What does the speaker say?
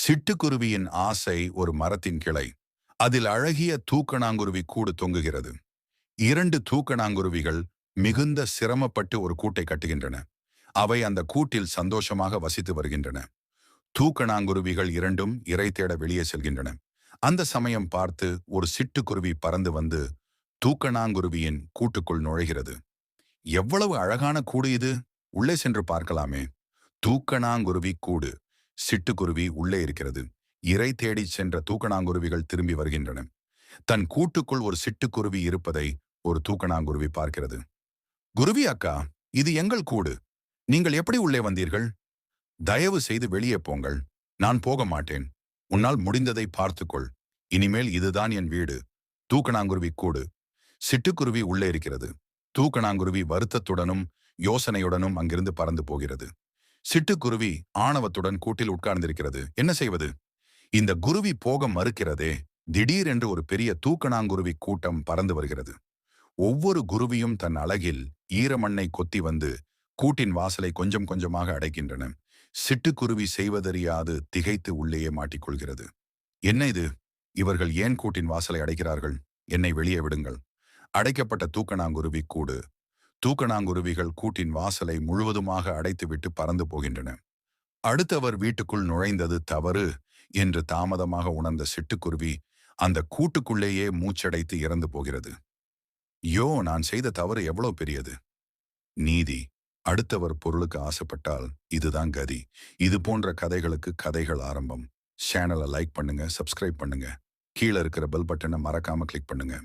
சிட்டுக்குருவியின் ஆசை ஒரு மரத்தின் கிளை. அதில் அழகிய தூக்கணாங்குருவி கூடு தொங்குகிறது. இரண்டு தூக்கணாங்குருவிகள் மிகுந்த சிரமப்பட்டு ஒரு கூட்டை கட்டுகின்றன. அவை அந்த கூட்டில் சந்தோஷமாக வசித்து வருகின்றன. தூக்கணாங்குருவிகள் இரண்டும் இரை தேட வெளியே செல்கின்றன. அந்த சமயம் பார்த்து ஒரு சிட்டுக்குருவி பறந்து வந்து தூக்கணாங்குருவியின் கூட்டுக்குள் நுழைகிறது. எவ்வளவு அழகான கூடு இது! உள்ளே சென்று பார்க்கலாமே. தூக்கணாங்குருவி கூடு. சிட்டுக்குருவி உள்ளே இருக்கிறது. இரை தேடிச் சென்ற தூக்கணாங்குருவிகள் திரும்பி வருகின்றன. தன் கூட்டுக்குள் ஒரு சிட்டுக்குருவி இருப்பதை ஒரு தூக்கணாங்குருவி பார்க்கிறது. குருவி அக்கா, இது எங்கள் கூடு. நீங்கள் எப்படி உள்ளே வந்தீர்கள்? தயவு செய்து வெளியே போங்கள். நான் போக மாட்டேன். உன்னால் முடிந்ததை பார்த்துக்கொள். இனிமேல் இதுதான் என் வீடு. தூக்கணாங்குருவி கூடு. சிட்டுக்குருவி உள்ளே இருக்கிறது. தூக்கணாங்குருவி வருத்தத்துடனும் யோசனையுடனும் அங்கிருந்து பறந்து போகிறது. சிட்டுக்குருவி ஆணவத்துடன் கூட்டில் உட்கார்ந்திருக்கிறது. என்ன செய்வது? இந்த குருவி போக மறுக்கிறதே. திடீரென்று ஒரு பெரிய தூக்கணாங்குருவி கூட்டம் பறந்து வருகிறது. ஒவ்வொரு குருவியும் தன் அழகில் ஈரமண்ணை கொத்தி வந்து கூட்டின் வாசலை கொஞ்சம் கொஞ்சமாக அடைக்கின்றன. சிட்டுக்குருவி செய்வதறியாது திகைத்து உள்ளேயே மாட்டிக்கொள்கிறது. என்ன இது? இவர்கள் ஏன் கூட்டின் வாசலை அடைக்கிறார்கள்? என்னை வெளியே விடுங்கள். அடைக்கப்பட்ட தூக்கணாங்குருவி கூடு. தூக்கணாங்குருவிகள் கூட்டின் வாசலை முழுவதுமாக அடைத்துவிட்டு பறந்து போகின்றன. அடுத்தவர் வீட்டுக்குள் நுழைந்தது தவறு என்று தாமதமாக உணர்ந்த சிட்டுக்குருவி அந்த கூட்டுக்குள்ளேயே மூச்சடைத்து இறந்து போகிறது. யோ, நான் செய்த தவறு எவ்வளவு பெரியது! நீதி. அடுத்தவர் பொருளுக்கு ஆசைப்பட்டால் இதுதான் கதி. இது போன்ற கதைகளுக்கு கதைகள் ஆரம்பம். சேனலை லைக் பண்ணுங்க, சப்ஸ்கிரைப் பண்ணுங்க. கீழே இருக்கிற பெல் பட்டனை மறக்காம கிளிக் பண்ணுங்க.